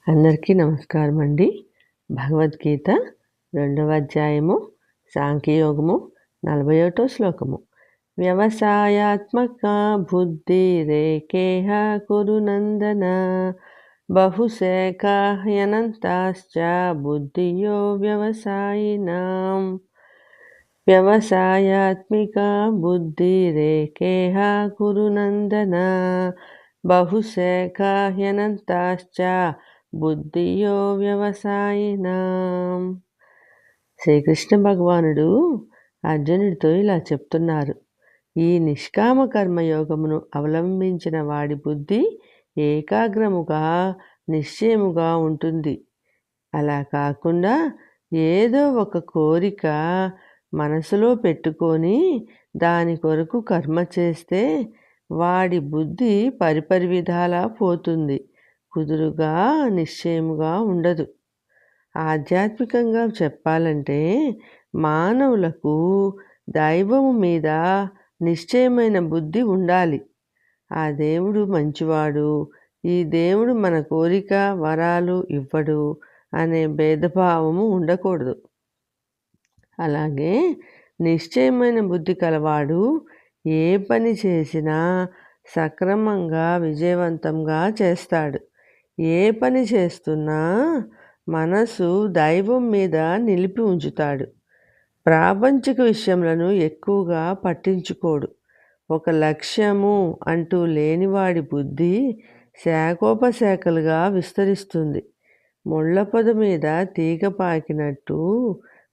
అందరికీ నమస్కారం అండి. భగవద్గీత 2వ అధ్యాయము సాంఖ్యయోగము 41 శ్లోకము. వ్యవసాయాత్మక బుద్ధిరేకేహ కురు నందన బహుశేఖాహ్యనంతాశ్చ బుద్ధియో వ్యవసాయినాం. వ్యవసాయాత్మిక బుద్ధిరేకేహ కురు నందన బహుశేఖాహ్యనంతాశ్చ బుద్ధియో వ్యవసాయినాం. శ్రీకృష్ణ భగవానుడు అర్జునుడితో ఇలా చెప్తున్నారు. ఈ నిష్కామ కర్మయోగమును అవలంబించిన వాడి బుద్ధి ఏకాగ్రముగా నిశ్చయముగా ఉంటుంది. అలా కాకుండా ఏదో ఒక కోరిక మనసులో పెట్టుకొని దాని కొరకు కర్మ చేస్తే వాడి బుద్ధి పరిపరి విధాలా పోతుంది. కుదురుగా నిశ్చయముగా ఉండదు. ఆధ్యాత్మికంగా చెప్పాలంటే మానవులకు దైవము మీద నిశ్చయమైన బుద్ధి ఉండాలి. ఆ దేవుడు మంచివాడు, ఈ దేవుడు మన కోరిక వరాలు ఇవ్వడు అనే భేదభావము ఉండకూడదు. అలాగే నిశ్చయమైన బుద్ధి కలవాడు ఏ పని చేసినా సక్రమంగా విజయవంతంగా చేస్తాడు. ఏ పని చేస్తున్నా మనసు దైవం మీద నిలిపి ఉంచుతాడు. ప్రాపంచిక విషయములను ఎక్కువగా పట్టించుకోడు. ఒక లక్ష్యము అంటూ లేనివాడి బుద్ధి శాఖోపశాఖలుగా విస్తరిస్తుంది. ముళ్ళ పొద మీద తీగ పాకినట్టు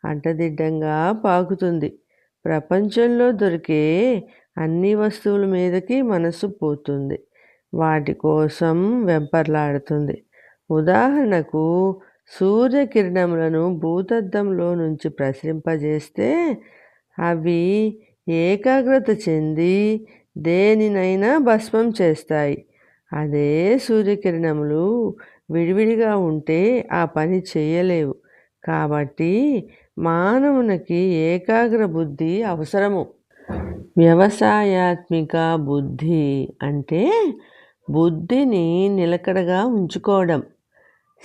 అంటదిడ్డంగా పాకుతుంది. ప్రపంచంలో దొరికే అన్ని వస్తువుల మీదకి మనసు పోతుంది. వాటి కోసం వెంపర్లాడుతుంది. ఉదాహరణకు సూర్యకిరణములను భూతద్దంలో నుంచి ప్రసరింపజేస్తే అవి ఏకాగ్రత చెంది దేనినైనా భస్మం చేస్తాయి. అదే సూర్యకిరణములు విడివిడిగా ఉంటే ఆ పని చేయలేవు. కాబట్టి మానవునికి ఏకాగ్ర బుద్ధి అవసరము. వ్యవసాయాత్మిక బుద్ధి అంటే బుద్ధిని నిలకడగా ఉంచుకోవడం,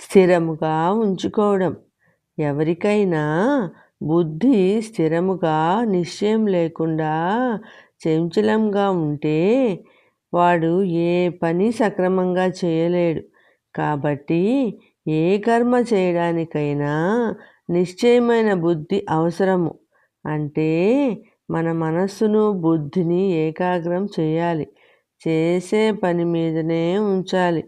స్థిరముగా ఉంచుకోవడం. ఎవరికైనా బుద్ధి స్థిరముగా నిశ్చయం లేకుండా చంచలంగా ఉంటే వాడు ఏ పని సక్రమంగా చేయలేడు. కాబట్టి ఏ కర్మ చేయడానికైనా నిశ్చయమైన బుద్ధి అవసరము. అంటే మన మనస్సును బుద్ధిని ఏకాగ్రం చేయాలి. చేసే పని మీదనే ఉంచాలి.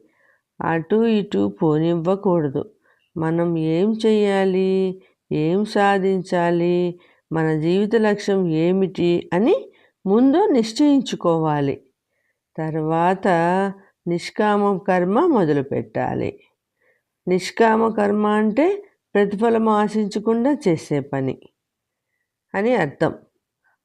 అటు ఇటు పోనివ్వకూడదు. మనం ఏం చెయ్యాలి, ఏం సాధించాలి, మన జీవిత లక్ష్యం ఏమిటి అని ముందు నిశ్చయించుకోవాలి. తర్వాత నిష్కామ కర్మ మొదలుపెట్టాలి. నిష్కామ కర్మ అంటే ప్రతిఫలం ఆశించకుండా చేసే పని అని అర్థం.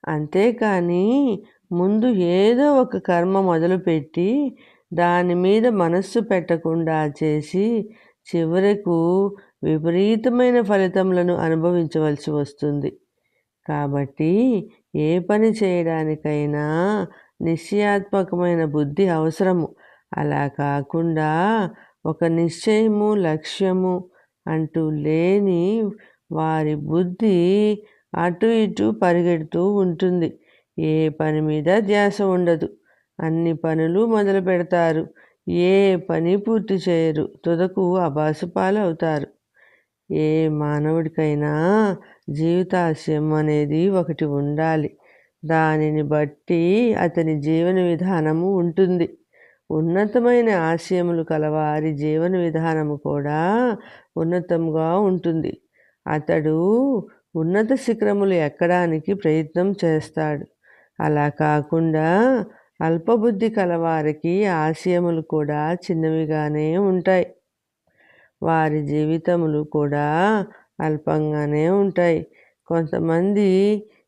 అంతేకాని ముందు ఏదో ఒక కర్మ మొదలుపెట్టి దాని మీద మనస్సు పెట్టకుండా చేసి చివరకు విపరీతమైన ఫలితములను అనుభవించవలసి వస్తుంది. కాబట్టి ఏ పని చేయడానికైనా నిశ్చయాత్మకమైన బుద్ధి అవసరము. అలా కాకుండా ఒక నిశ్చయము లక్ష్యము అంటూ లేని వారి బుద్ధి అటు ఇటు పరిగెడుతూ ఉంటుంది. ఏ పని మీద ధ్యాస ఉండదు. అన్ని పనులు మొదలు పెడతారు. ఏ పని పూర్తి చేయరు. తుదకు అబాసుపాలు అవుతారు. ఏ మానవుడికైనా జీవితాశయం అనేది ఒకటి ఉండాలి. దానిని బట్టి అతని జీవన విధానము ఉంటుంది. ఉన్నతమైన ఆశయములు కలవారి జీవన విధానము కూడా ఉన్నతంగా ఉంటుంది. అతడు ఉన్నత శిఖరములు ఎక్కడానికి ప్రయత్నం చేస్తాడు. అలా కాకుండా అల్పబుద్ధి కలవారికి ఆశయములు కూడా చిన్నవిగానే ఉంటాయి. వారి జీవితములు కూడా అల్పంగానే ఉంటాయి. కొంతమంది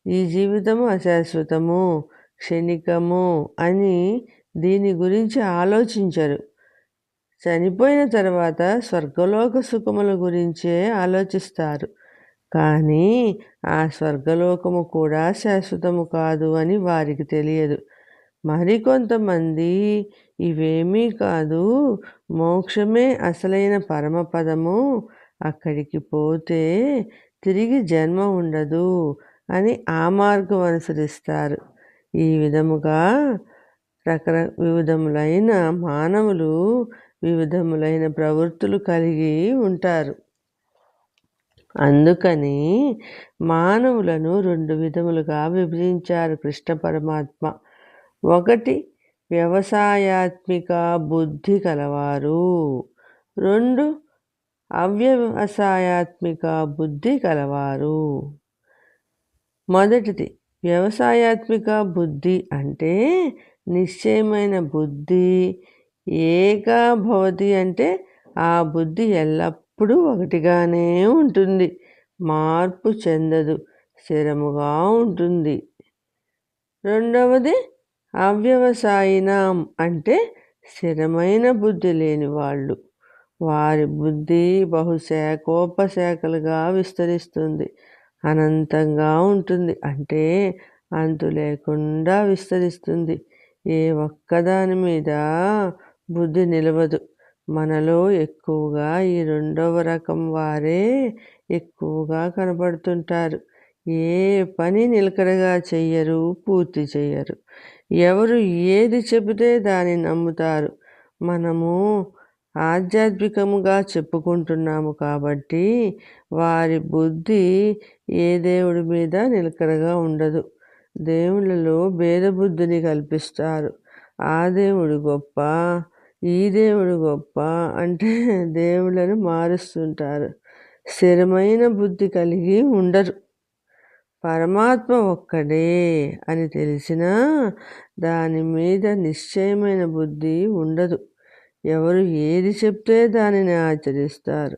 ఈ జీవితము అశాశ్వతము, క్షణికము అని దీని గురించి ఆలోచించరు. చనిపోయిన తర్వాత స్వర్గలోక సుఖముల గురించే ఆలోచిస్తారు. కానీ ఆ స్వర్గలోకము కూడా శాశ్వతము కాదు అని వారికి తెలియదు. మరికొంతమంది ఇవేమీ కాదు, మోక్షమే అసలైన పరమపదము, అక్కడికి పోతే తిరిగి జన్మ ఉండదు అని ఆ మార్గం అనుసరిస్తారు. ఈ విధముగా వివిధములైన మానవులు వివిధములైన ప్రవృత్తులు కలిగి ఉంటారు. అందుకని మానవులను 2 విధములుగా విభజించారు కృష్ణ పరమాత్మ. ఒకటి వ్యవసాయాత్మిక బుద్ధి కలవారు, 2 అవ్యవసాయాత్మిక బుద్ధి కలవారు. మొదటిది వ్యవసాయాత్మిక బుద్ధి అంటే నిశ్చయమైన బుద్ధి. ఏకా భవతి అంటే ఆ బుద్ధి ఎల్లప్పుడూ ఒకటిగానే ఉంటుంది, మార్పు చెందదు, స్థిరముగా ఉంటుంది. రెండవది అవ్యవసాయినం అంటే స్థిరమైన బుద్ధి లేని వాళ్ళు. వారి బుద్ధి బహుశాఖోపశాఖలుగా విస్తరిస్తుంది, అనంతంగా ఉంటుంది, అంటే అంతు లేకుండా విస్తరిస్తుంది. ఏ ఒక్కదాని మీద బుద్ధి నిలవదు. మనలో ఎక్కువగా ఈ రెండవ రకం వారే ఎక్కువగా కనపడుతుంటారు. ఏ పని నిలకడగా చెయ్యరు, పూర్తి చెయ్యరు. ఎవరు ఏది చెబితే దాన్ని నమ్ముతారు. మనము ఆధ్యాత్మికముగా చెప్పుకుంటున్నాము కాబట్టి వారి బుద్ధి ఏ దేవుడి మీద నిలకడగా ఉండదు. దేవుళ్ళలో భేదబుద్ధిని కల్పిస్తారు. ఆ దేవుడు గొప్ప, ఈ దేవుడు గొప్ప అంటే దేవుళ్ళను మారుస్తుంటారు. స్థిరమైన బుద్ధి కలిగి ఉండరు. పరమాత్మ ఒక్కడే అని తెలిసినా దాని మీద నిశ్చయమైన బుద్ధి ఉండదు. ఎవరు ఏది చెప్తే దానిని ఆచరిస్తారు.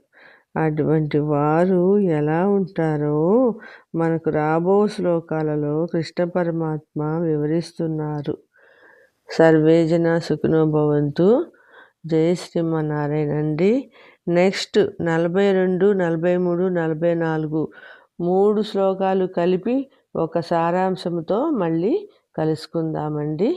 అటువంటి వారు ఎలా ఉంటారో మనకు రాబో శ్లోకాలలో కృష్ణ పరమాత్మ వివరిస్తున్నారు. సర్వే జనా సుఖినో భవంతు. జై శ్రీమన్నారాయణ అండి. నెక్స్ట్ 42, 43, 44 3 శ్లోకాలు కలిపి ఒక సారాంశంతో మళ్ళీ కలుసుకుందామండి.